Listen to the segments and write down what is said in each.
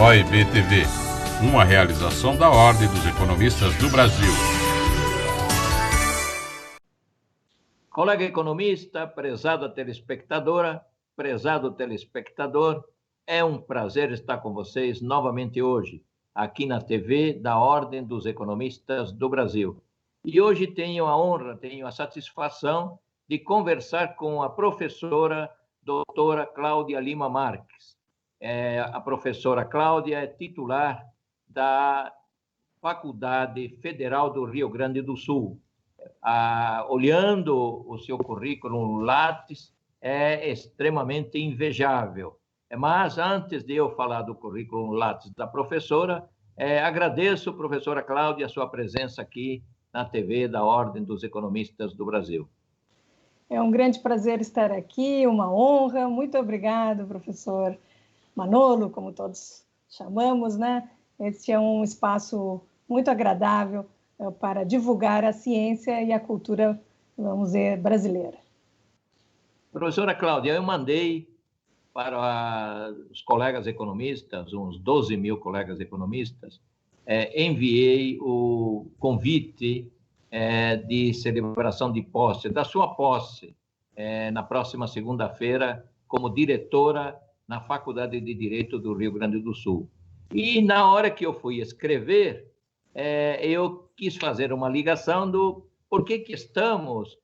OIB-TV, uma realização da Ordem dos Economistas do Brasil. Colega economista, prezada telespectadora, prezado telespectador, é um prazer estar com vocês novamente hoje, aqui na TV da Ordem dos Economistas do Brasil. E hoje tenho a honra, tenho a satisfação de conversar com a professora doutora Cláudia Lima Marques. A professora Cláudia é titular da Faculdade Federal do Rio Grande do Sul. Olhando o seu currículo Lattes, é extremamente invejável. Mas antes de eu falar do currículo Lattes da professora, agradeço, professora Cláudia, a sua presença aqui na TV da Ordem dos Economistas do Brasil. É um grande prazer estar aqui, uma honra. Muito obrigado, professor Manolo, como todos chamamos, né? Este é um espaço muito agradável para divulgar a ciência e a cultura, vamos dizer, brasileira. Professora Cláudia, eu mandei para os colegas economistas, uns 12 mil colegas economistas, enviei o convite de celebração de posse, da sua posse, na próxima segunda-feira, como diretora na Faculdade de Direito do Rio Grande do Sul. E na hora que eu fui escrever, eu quis fazer uma ligação do por que estamos,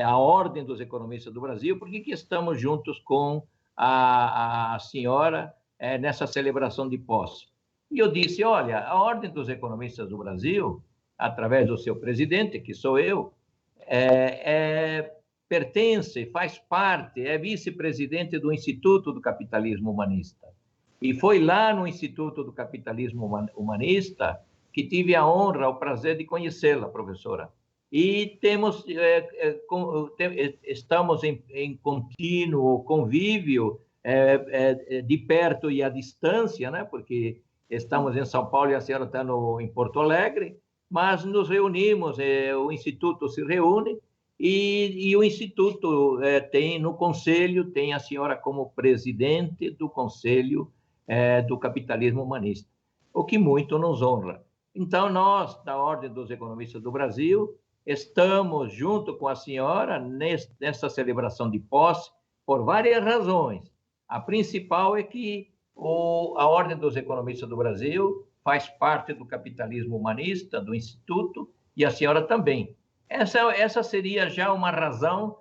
a Ordem dos Economistas do Brasil, por que estamos juntos com a senhora nessa celebração de posse. E eu disse, olha, a Ordem dos Economistas do Brasil, através do seu presidente, que sou eu, pertence, faz parte, é vice-presidente do Instituto do Capitalismo Humanista. E foi lá no Instituto do Capitalismo Humanista que tive a honra, o prazer de conhecê-la, professora. E estamos em contínuo convívio, de perto e à distância, né? Porque estamos em São Paulo e a senhora está em Porto Alegre, mas nos reunimos, o Instituto se reúne e o Instituto tem no Conselho, tem a senhora como presidente do Conselho do Capitalismo Humanista, o que muito nos honra. Então, nós, da Ordem dos Economistas do Brasil, estamos junto com a senhora nessa celebração de posse por várias razões. A principal é que a Ordem dos Economistas do Brasil faz parte do capitalismo humanista, do Instituto, e a senhora também. Essa seria já uma razão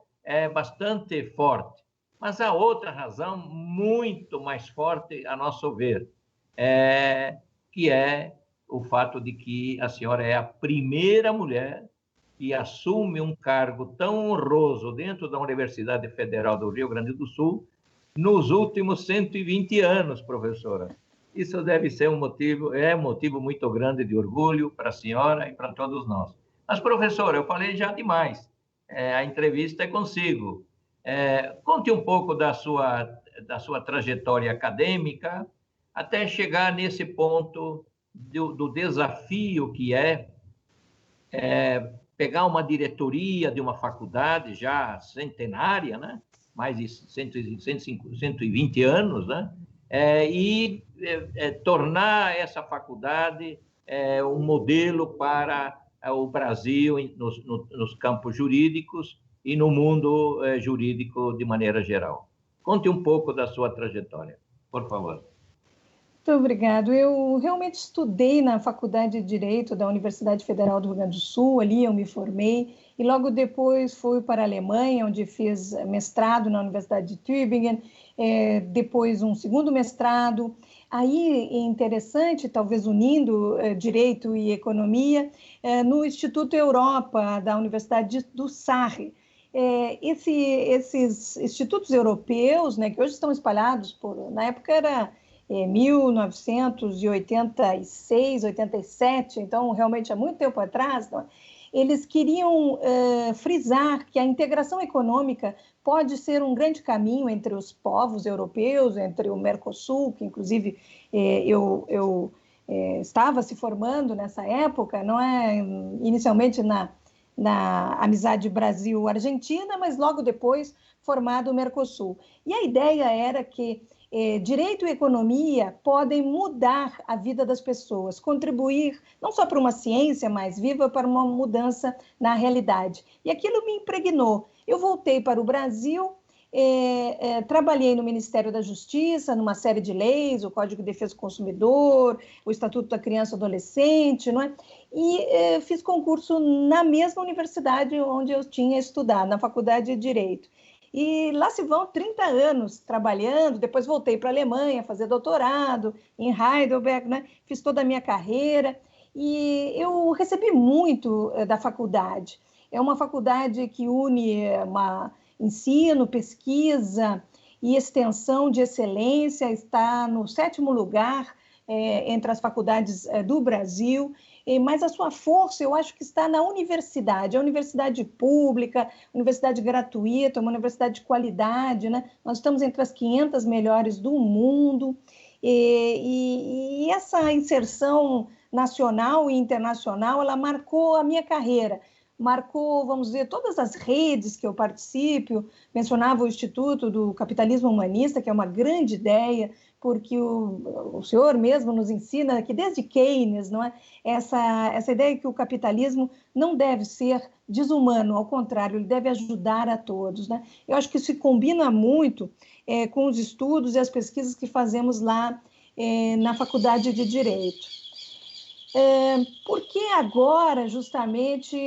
bastante forte. Mas a outra razão, muito mais forte, a nosso ver, que é o fato de que a senhora é a primeira mulher que assume um cargo tão honroso dentro da Universidade Federal do Rio Grande do Sul nos últimos 120 anos, professora. Isso deve ser um motivo muito grande de orgulho para a senhora e para todos nós. Mas, professora, eu falei já demais. A entrevista é consigo. Conte um pouco da sua trajetória acadêmica até chegar nesse ponto do desafio que pegar uma diretoria de uma faculdade já centenária, né? Mais de 120 anos, né? E tornar essa faculdade um modelo para o Brasil nos campos jurídicos e no mundo jurídico de maneira geral. Conte um pouco da sua trajetória, por favor. Muito obrigado. Eu realmente estudei na Faculdade de Direito da Universidade Federal do Rio Grande do Sul, ali eu me formei, e logo depois fui para a Alemanha, onde fiz mestrado na Universidade de Tübingen, depois um segundo mestrado. Aí é interessante, talvez unindo Direito e Economia, no Instituto Europa da Universidade do Sarre. Esses institutos europeus, né, que hoje estão espalhados na época era 1986, 87, então realmente há muito tempo atrás, não, eles queriam frisar que a integração econômica pode ser um grande caminho entre os povos europeus, entre o Mercosul, que inclusive eu estava se formando nessa época, não é inicialmente na amizade Brasil-Argentina, mas logo depois formado o Mercosul. E a ideia era que Direito e economia podem mudar a vida das pessoas, contribuir não só para uma ciência mais viva, para uma mudança na realidade. E aquilo me impregnou. Eu voltei para o Brasil, trabalhei no Ministério da Justiça, numa série de leis, o Código de Defesa do Consumidor, o Estatuto da Criança e Adolescente, não é? E fiz concurso na mesma universidade onde eu tinha estudado, na Faculdade de Direito. E lá se vão 30 anos trabalhando, depois voltei para a Alemanha fazer doutorado em Heidelberg, né? Fiz toda a minha carreira e eu recebi muito da faculdade. É uma faculdade que une ensino, pesquisa e extensão de excelência, está no 7º lugar entre as faculdades do Brasil, mas a sua força, eu acho que está na universidade, a universidade pública, universidade gratuita, uma universidade de qualidade, né? Nós estamos entre as 500 melhores do mundo, e essa inserção nacional e internacional, ela marcou a minha carreira, marcou, vamos dizer, todas as redes que eu participo. Mencionava o Instituto do Capitalismo Humanista, que é uma grande ideia, porque o senhor mesmo nos ensina que desde Keynes, não é? Essa ideia que o capitalismo não deve ser desumano, ao contrário, ele deve ajudar a todos, né? Eu acho que isso se combina muito com os estudos e as pesquisas que fazemos lá na Faculdade de Direito. Por que agora, justamente,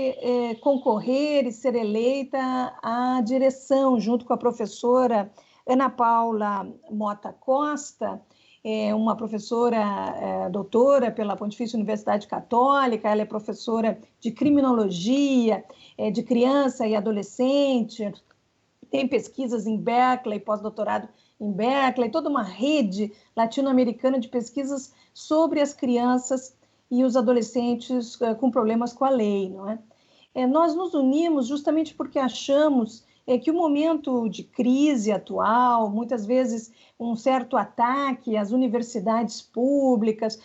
concorrer e ser eleita à direção, junto com a professora Ana Paula Mota Costa, uma professora doutora pela Pontifícia Universidade Católica, ela é professora de criminologia, de criança e adolescente, tem pesquisas em Berkeley, pós-doutorado em Berkeley, toda uma rede latino-americana de pesquisas sobre as crianças e os adolescentes com problemas com a lei, não é? Nós nos unimos justamente porque achamos que o momento de crise atual, muitas vezes um certo ataque às universidades públicas,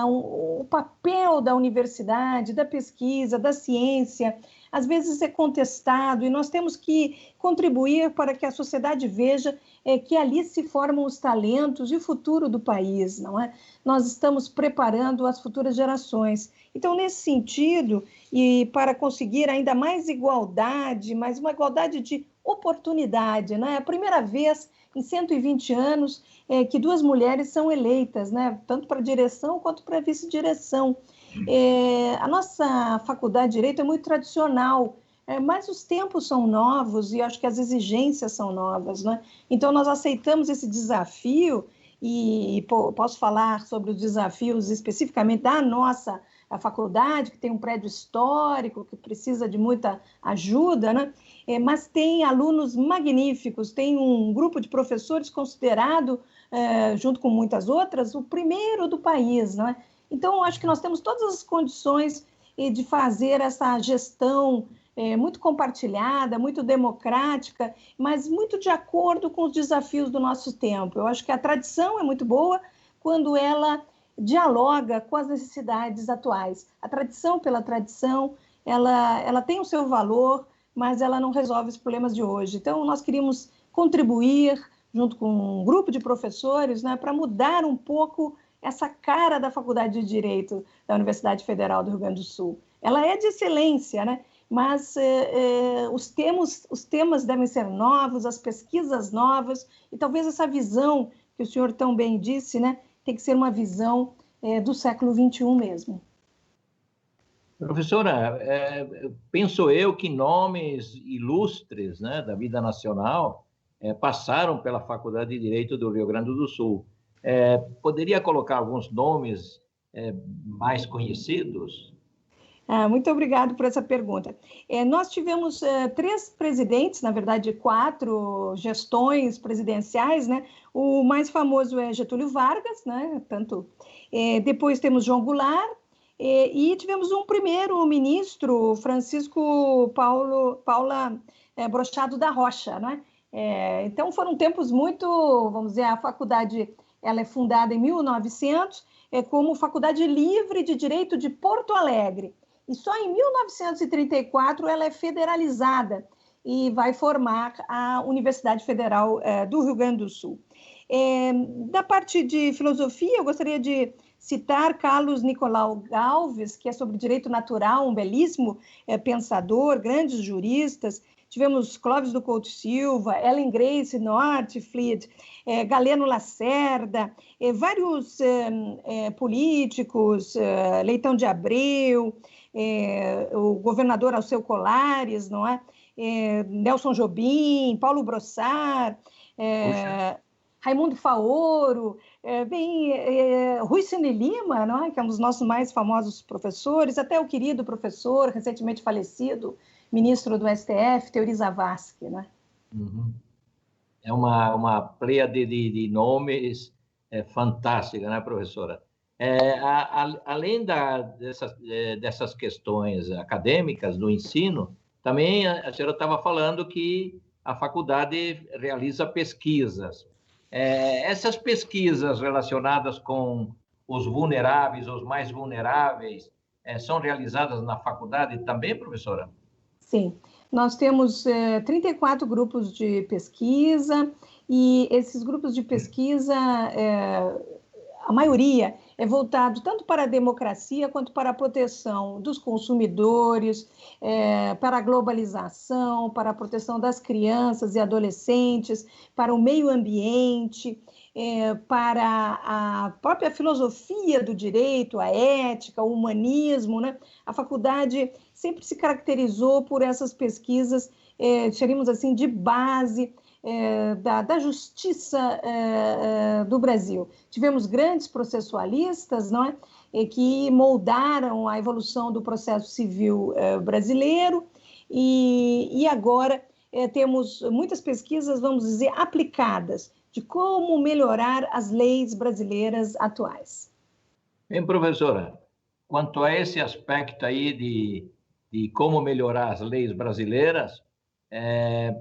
o papel da universidade, da pesquisa, da ciência, às vezes é contestado, e nós temos que contribuir para que a sociedade veja que ali se formam os talentos e o futuro do país, não é? Nós estamos preparando as futuras gerações. Então, nesse sentido, e para conseguir ainda mais igualdade, mas uma igualdade de oportunidade, né? É a primeira vez em 120 anos que 2 mulheres são eleitas, né? Tanto para direção quanto para vice-direção. A nossa faculdade de Direito é muito tradicional, mas os tempos são novos e acho que as exigências são novas, né? Então, nós aceitamos esse desafio e posso falar sobre os desafios especificamente da nossa faculdade, que tem um prédio histórico, que precisa de muita ajuda, né? Mas tem alunos magníficos, tem um grupo de professores considerado, junto com muitas outras, o primeiro do país, não é? Então, acho que nós temos todas as condições de fazer essa gestão muito compartilhada, muito democrática, mas muito de acordo com os desafios do nosso tempo. Eu acho que a tradição é muito boa quando ela dialoga com as necessidades atuais. A tradição pela tradição, ela tem o seu valor, mas ela não resolve os problemas de hoje. Então, nós queríamos contribuir, junto com um grupo de professores, né, para mudar um pouco essa cara da Faculdade de Direito da Universidade Federal do Rio Grande do Sul. Ela é de excelência, né? Mas os temas devem ser novos, as pesquisas novas, e talvez essa visão que o senhor tão bem disse, né, tem que ser uma visão do século XXI mesmo. Professora, penso eu que nomes ilustres, né, da vida nacional passaram pela Faculdade de Direito do Rio Grande do Sul. Poderia colocar alguns nomes mais conhecidos? Muito obrigado por essa pergunta. Nós tivemos 3 presidentes, na verdade 4 gestões presidenciais, né? O mais famoso é Getúlio Vargas, né? Depois temos João Goulart, e tivemos um primeiro-ministro, Francisco Paula Brochado da Rocha, né? Então foram tempos muito, vamos dizer, a faculdade ela é fundada em 1900 como Faculdade Livre de Direito de Porto Alegre. E só em 1934 ela é federalizada e vai formar a Universidade Federal do Rio Grande do Sul. Da parte de filosofia, eu gostaria de citar Carlos Nicolau Galvez, que é sobre direito natural, um belíssimo pensador, grandes juristas. Tivemos Clóvis do Couto Silva, Ellen Grace Northfleet, Galeno Lacerda, vários políticos, Leitão de Abreu, o governador Alceu Colares, não é? Nelson Jobim, Paulo Brossard, Raimundo Faoro, Rui Cine Lima, não é? Que é um dos nossos mais famosos professores, até o querido professor, recentemente falecido, ministro do STF, Teori Zavascki, né? Uhum. É uma pleiade de nomes fantástica, né, professora? Além dessas questões acadêmicas do ensino, também a senhora estava falando que a faculdade realiza pesquisas. Essas pesquisas relacionadas com os vulneráveis, os mais vulneráveis, são realizadas na faculdade também, professora? Sim, nós temos 34 grupos de pesquisa, e esses grupos de pesquisa, a maioria é voltado tanto para a democracia quanto para a proteção dos consumidores, para a globalização, para a proteção das crianças e adolescentes, para o meio ambiente, para a própria filosofia do direito, a ética, o humanismo, né? A faculdade sempre se caracterizou por essas pesquisas, diríamos assim, de base da justiça do Brasil. Tivemos grandes processualistas, não é? Que moldaram a evolução do processo civil brasileiro, e agora temos muitas pesquisas, vamos dizer, aplicadas, de como melhorar as leis brasileiras atuais. Bem, professora, quanto a esse aspecto aí de como melhorar as leis brasileiras,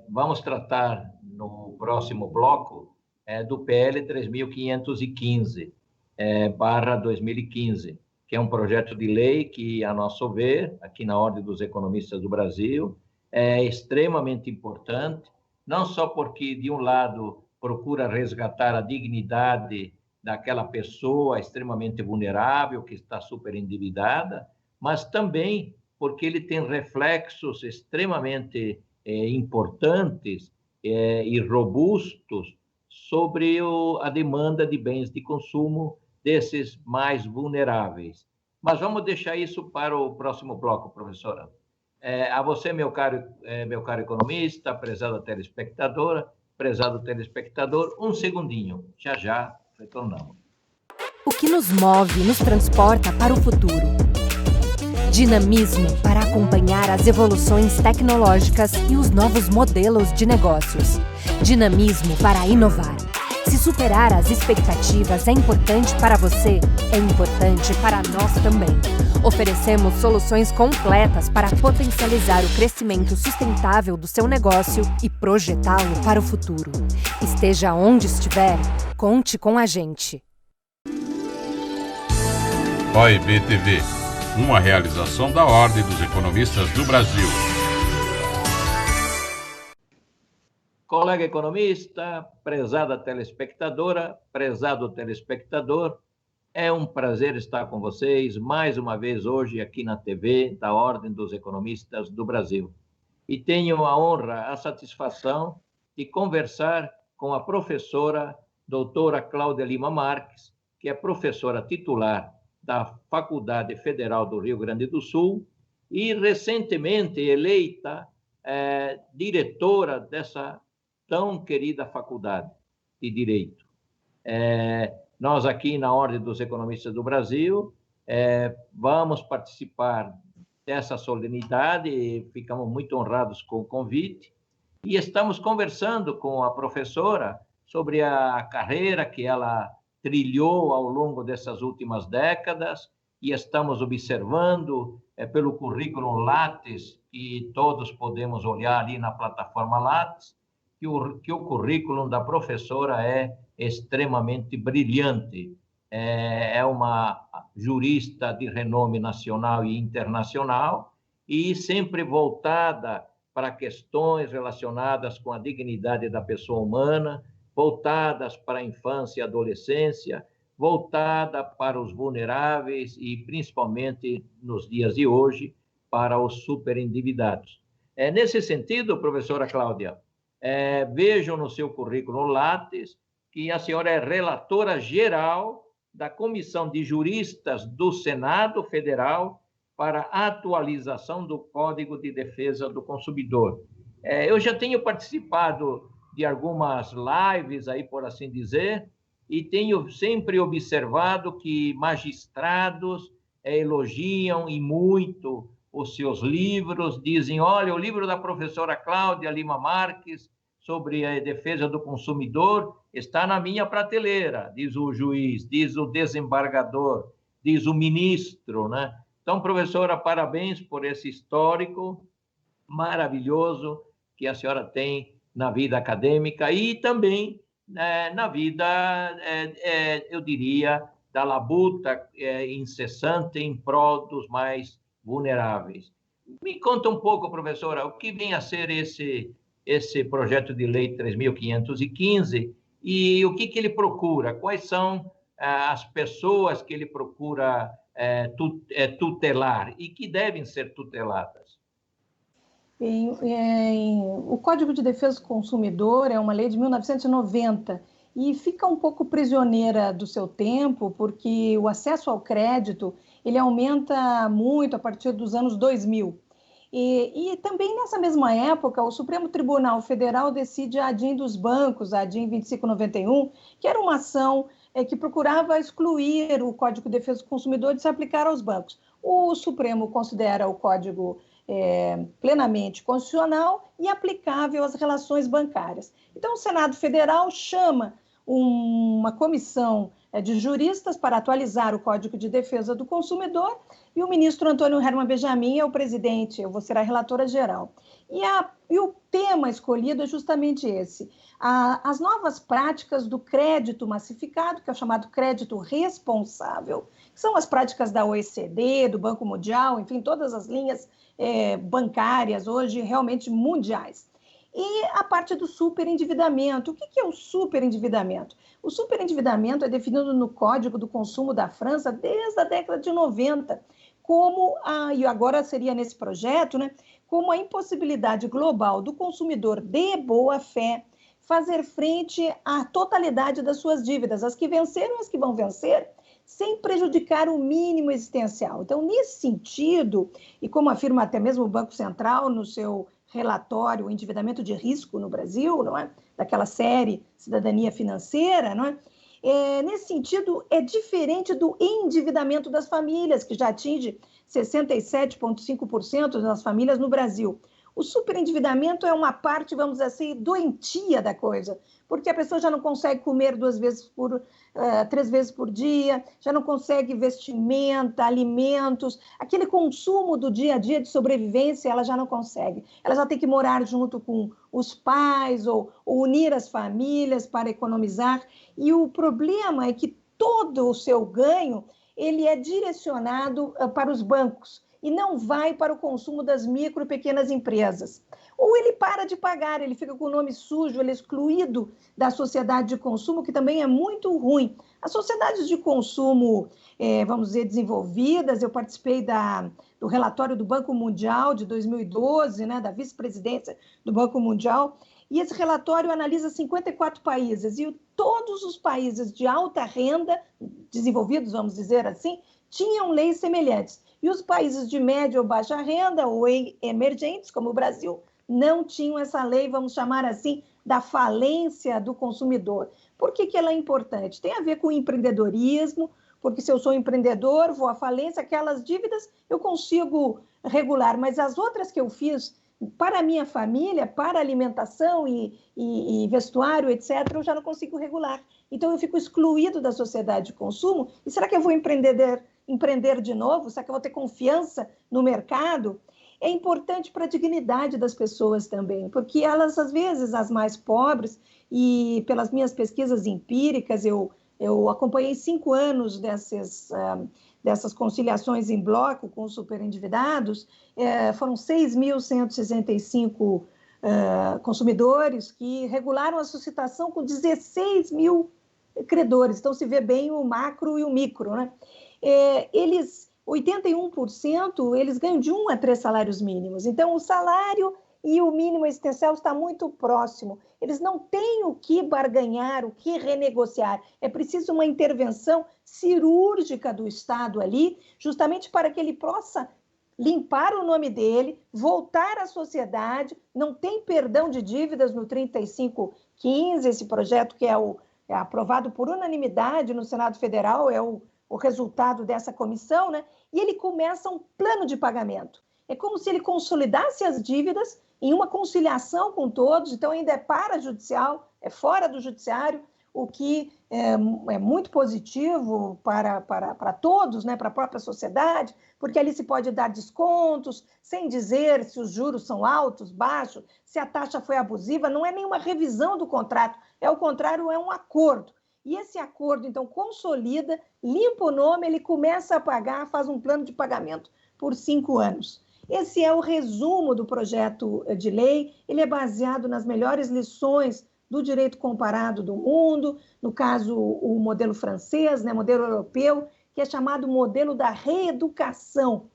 vamos tratar no próximo bloco do PL 3.515, barra 2015, que é um projeto de lei que, a nosso ver, aqui na Ordem dos Economistas do Brasil, é extremamente importante, não só porque, de um lado, procura resgatar a dignidade daquela pessoa extremamente vulnerável, que está super endividada, mas também porque ele tem reflexos extremamente importantes e robustos sobre a demanda de bens de consumo desses mais vulneráveis. Mas vamos deixar isso para o próximo bloco, professora. A você, meu caro economista, prezada telespectadora, prezado telespectador, um segundinho, já retornamos. O que nos move nos transporta para o futuro. Dinamismo para acompanhar as evoluções tecnológicas e os novos modelos de negócios. Dinamismo para inovar. Se superar as expectativas é importante para você, é importante para nós também. Oferecemos soluções completas para potencializar o crescimento sustentável do seu negócio e projetá-lo para o futuro. Esteja onde estiver, conte com a gente. OEB TV, uma realização da Ordem dos Economistas do Brasil. Colega economista, prezada telespectadora, prezado telespectador, é um prazer estar com vocês mais uma vez hoje aqui na TV da Ordem dos Economistas do Brasil. E tenho a honra, a satisfação de conversar com a professora doutora Cláudia Lima Marques, que é professora titular da Faculdade Federal do Rio Grande do Sul e recentemente eleita diretora dessa tão querida faculdade de Direito. Nós aqui na Ordem dos Economistas do Brasil vamos participar dessa solenidade e ficamos muito honrados com o convite e estamos conversando com a professora sobre a carreira que ela trilhou ao longo dessas últimas décadas e estamos observando pelo currículo Lattes, que todos podemos olhar ali na plataforma Lattes, que o currículo da professora é extremamente brilhante. É uma jurista de renome nacional e internacional e sempre voltada para questões relacionadas com a dignidade da pessoa humana, voltadas para a infância e adolescência, voltada para os vulneráveis e, principalmente, nos dias de hoje, para os superendividados. Nesse sentido, professora Cláudia, vejam no seu currículo Lattes que a senhora é relatora geral da Comissão de Juristas do Senado Federal para a atualização do Código de Defesa do Consumidor. Eu já tenho participado de algumas lives, aí por assim dizer, e tenho sempre observado que magistrados elogiam e muito os seus livros, dizem, olha, o livro da professora Cláudia Lima Marques sobre a defesa do consumidor está na minha prateleira, diz o juiz, diz o desembargador, diz o ministro, né? Então, professora, parabéns por esse histórico maravilhoso que a senhora tem na vida acadêmica e também na vida, eu diria, da labuta incessante em prol dos mais vulneráveis. Me conta um pouco, professora, o que vem a ser esse projeto de lei 3.515 e o que ele procura? Quais são as pessoas que ele procura tutelar e que devem ser tuteladas? Bem, o Código de Defesa do Consumidor é uma lei de 1990 e fica um pouco prisioneira do seu tempo, porque o acesso ao crédito ele aumenta muito a partir dos anos 2000. E também nessa mesma época, o Supremo Tribunal Federal decide a ADIM dos bancos, a ADIM 2591, que era uma ação que procurava excluir o Código de Defesa do Consumidor de se aplicar aos bancos. O Supremo considera o Código plenamente constitucional e aplicável às relações bancárias. Então, o Senado Federal chama uma comissão de juristas para atualizar o Código de Defesa do Consumidor e o ministro Antônio Herman Benjamin é o presidente, eu vou ser a relatora geral. E o tema escolhido é justamente esse, as novas práticas do crédito massificado, que é o chamado crédito responsável, que são as práticas da OECD, do Banco Mundial, enfim, todas as linhas bancárias hoje realmente mundiais. E a parte do superendividamento. O que é o superendividamento? O superendividamento é definido no Código do Consumo da França desde a década de 90, e agora seria nesse projeto, né, como a impossibilidade global do consumidor de boa-fé fazer frente à totalidade das suas dívidas, as que venceram e as que vão vencer, sem prejudicar o mínimo existencial. Então, nesse sentido, e como afirma até mesmo o Banco Central no seu relatório, o endividamento de risco no Brasil, não é? Daquela série Cidadania Financeira, não é? Nesse sentido, é diferente do endividamento das famílias, que já atinge 67,5% das famílias no Brasil. O superendividamento é uma parte, vamos dizer assim, doentia da coisa, porque a pessoa já não consegue comer 3 vezes por dia, já não consegue vestimenta, alimentos, aquele consumo do dia a dia de sobrevivência, ela já não consegue. Ela já tem que morar junto com os pais ou unir as famílias para economizar. E o problema é que todo o seu ganho ele é direcionado para os bancos e não vai para o consumo das micro e pequenas empresas. Ou ele para de pagar, ele fica com o nome sujo, ele é excluído da sociedade de consumo, que também é muito ruim. As sociedades de consumo, vamos dizer, desenvolvidas, eu participei do relatório do Banco Mundial de 2012, né, da vice-presidência do Banco Mundial, e esse relatório analisa 54 países, e todos os países de alta renda, desenvolvidos, vamos dizer assim, tinham leis semelhantes. E os países de média ou baixa renda, ou emergentes, como o Brasil, não tinham essa lei, vamos chamar assim, da falência do consumidor. Por que ela é importante? Tem a ver com o empreendedorismo, porque se eu sou empreendedor, vou à falência, aquelas dívidas eu consigo regular, mas as outras que eu fiz para a minha família, para alimentação e vestuário, etc., eu já não consigo regular. Então, eu fico excluído da sociedade de consumo. E será que eu vou empreender de novo? Será que eu vou ter confiança no mercado? É importante para a dignidade das pessoas também, porque elas, às vezes, as mais pobres, e pelas minhas pesquisas empíricas, eu acompanhei 5 anos dessas conciliações em bloco com os superendividados, foram 6.165 consumidores que regularam a sua situação com 16 mil credores. Então, se vê bem o macro e o micro, né? 81%, eles ganham de 1 a 3 salários mínimos. Então, o salário e o mínimo existencial está muito próximo. Eles não têm o que barganhar, o que renegociar. É preciso uma intervenção cirúrgica do Estado ali, justamente para que ele possa limpar o nome dele, voltar à sociedade. Não tem perdão de dívidas no 3515, esse projeto que é aprovado por unanimidade no Senado Federal, é o resultado dessa comissão, né? E ele começa um plano de pagamento. É como se ele consolidasse as dívidas em uma conciliação com todos, então ainda é parajudicial, é fora do judiciário, o que é muito positivo para todos, né, para a própria sociedade, porque ali se pode dar descontos, sem dizer se os juros são altos, baixos, se a taxa foi abusiva, não é nenhuma revisão do contrato, o contrário, é um acordo. E esse acordo, então, consolida, limpa o nome, ele começa a pagar, faz um plano de pagamento por 5 anos. Esse é o resumo do projeto de lei, ele é baseado nas melhores lições do direito comparado do mundo, no caso, o modelo francês, né, modelo europeu, que é chamado modelo da reeducação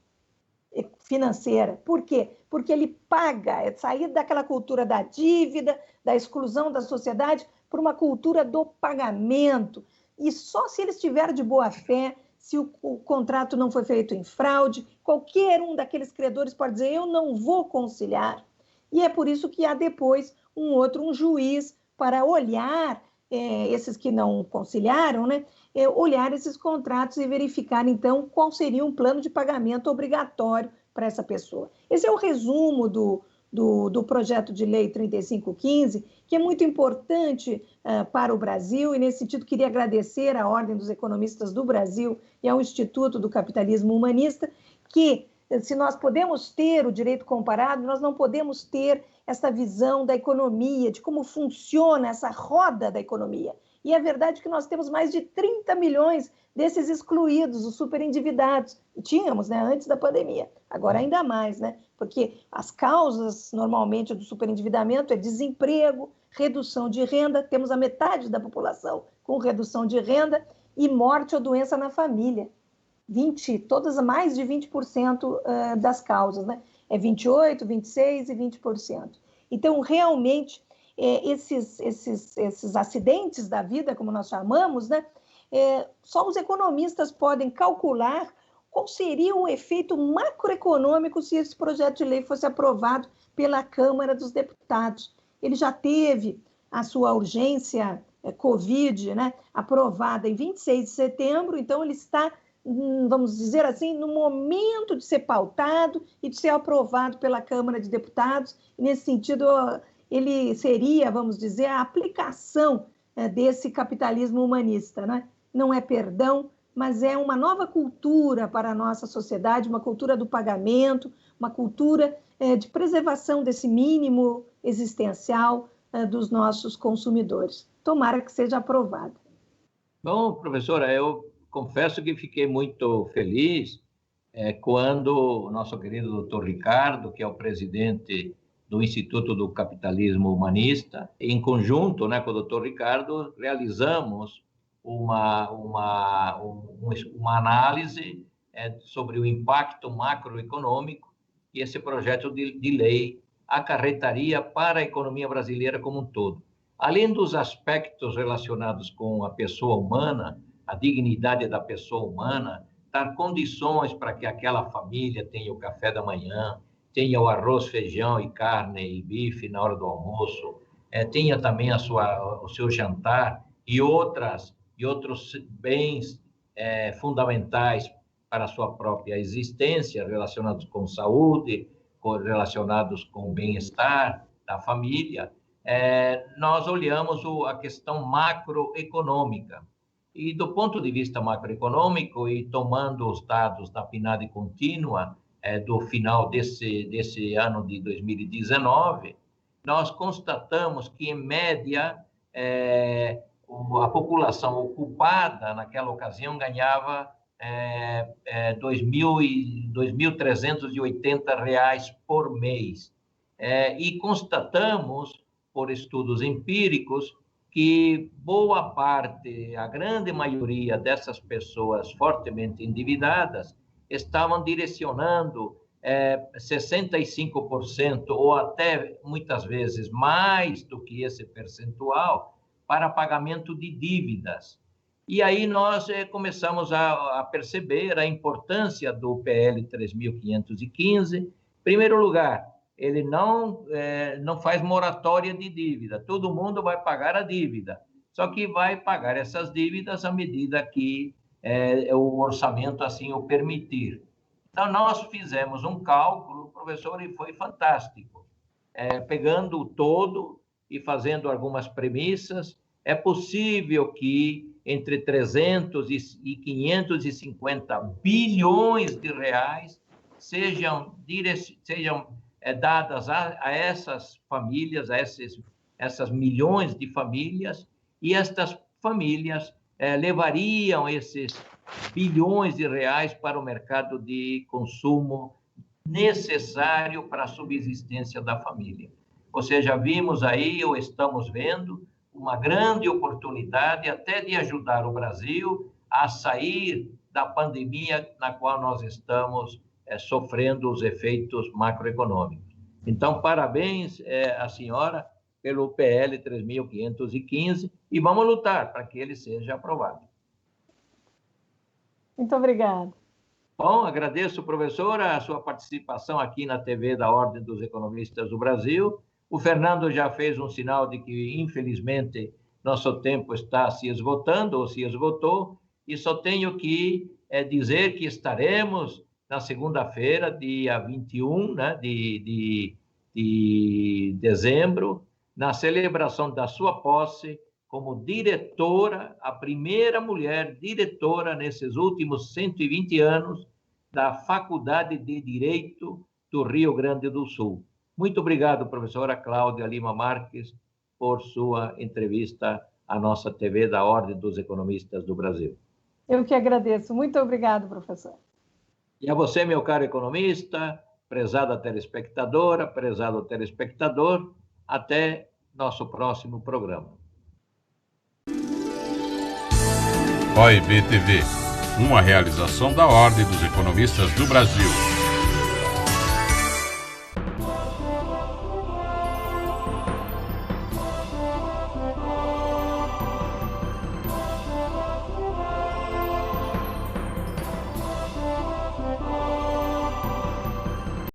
financeira. Por quê? Porque ele paga, é sair daquela cultura da dívida, da exclusão da sociedade, por uma cultura do pagamento. E só se ele estiver de boa fé, se o contrato não foi feito em fraude, qualquer um daqueles credores pode dizer, eu não vou conciliar. E é por isso que há depois um juiz para olhar esses que não conciliaram, né? Olhar esses contratos e verificar, então, qual seria um plano de pagamento obrigatório para essa pessoa. Esse é o resumo do projeto de lei 3515, que é muito importante para o Brasil, e nesse sentido queria agradecer à Ordem dos Economistas do Brasil e ao Instituto do Capitalismo Humanista, que se nós podemos ter o direito comparado, nós não podemos ter essa visão da economia, de como funciona essa roda da economia. E é verdade que nós temos mais de 30 milhões desses excluídos, os superendividados. E tínhamos, né, antes da pandemia. Agora ainda mais, né? Porque as causas, normalmente, do superendividamento é desemprego, redução de renda, temos a metade da população com redução de renda e morte ou doença na família. Mais de 20% das causas, né? É 28%, 26% e 20%. Então, realmente, esses acidentes da vida, como nós chamamos, né? Só os economistas podem calcular qual seria o efeito macroeconômico se esse projeto de lei fosse aprovado pela Câmara dos Deputados. Ele já teve a sua urgência Covid, né, aprovada em 26 de setembro, então ele está, vamos dizer assim, no momento de ser pautado e de ser aprovado pela Câmara de Deputados. E, nesse sentido, ele seria, vamos dizer, a aplicação desse capitalismo humanista, né? Não é perdão, mas é uma nova cultura para a nossa sociedade, uma cultura do pagamento, uma cultura de preservação desse mínimo existencial dos nossos consumidores. Tomara que seja aprovada. Bom, professora, eu confesso que fiquei muito feliz quando o nosso querido doutor Ricardo, que é o presidente do Instituto do Capitalismo Humanista, em conjunto, né, com o doutor Ricardo, realizamos uma análise sobre o impacto macroeconômico que esse projeto de lei acarretaria para a economia brasileira como um todo. Além dos aspectos relacionados com a pessoa humana, a dignidade da pessoa humana, dar condições para que aquela família tenha o café da manhã, tenha o arroz, feijão e carne e bife na hora do almoço, tenha também o seu jantar e outros bens fundamentais para a sua própria existência, relacionados com saúde, relacionados com o bem-estar da família, nós olhamos a questão macroeconômica. E do ponto de vista macroeconômico, e tomando os dados da PNAD contínua do final desse ano de 2019, nós constatamos que, em média, a população ocupada naquela ocasião ganhava R$ 2.380 por mês. e constatamos, por estudos empíricos, que boa parte, a grande maioria dessas pessoas fortemente endividadas estavam direcionando 65% ou até muitas vezes mais do que esse percentual para pagamento de dívidas. E aí nós começamos a perceber a importância do PL 3.515. Em primeiro lugar, ele não faz moratória de dívida, todo mundo vai pagar a dívida, só que vai pagar essas dívidas à medida que o orçamento assim o permitir. Então, nós fizemos um cálculo, professor, e foi fantástico. Pegando o todo e fazendo algumas premissas, é possível que entre 300 e 550 bilhões de reais sejam dadas a essas famílias, a essas milhões de famílias, e estas famílias levariam esses bilhões de reais para o mercado de consumo necessário para a subsistência da família. Ou seja, vimos aí, ou estamos vendo, uma grande oportunidade até de ajudar o Brasil a sair da pandemia na qual nós estamos sofrendo os efeitos macroeconômicos. Então, parabéns à senhora pelo PL 3.515 e vamos lutar para que ele seja aprovado. Muito obrigada. Bom, agradeço, professora, a sua participação aqui na TV da Ordem dos Economistas do Brasil. O Fernando já fez um sinal de que, infelizmente, nosso tempo está se esgotando, ou se esgotou, e só tenho que dizer que estaremos na segunda-feira, dia 21, né, de dezembro, na celebração da sua posse como diretora, a primeira mulher diretora nesses últimos 120 anos da Faculdade de Direito do Rio Grande do Sul. Muito obrigado, professora Cláudia Lima Marques, por sua entrevista à nossa TV da Ordem dos Economistas do Brasil. Eu que agradeço. Muito obrigado, professor. E a você, meu caro economista, prezada telespectadora, prezado telespectador, até nosso próximo programa. OIB TV, uma realização da Ordem dos Economistas do Brasil.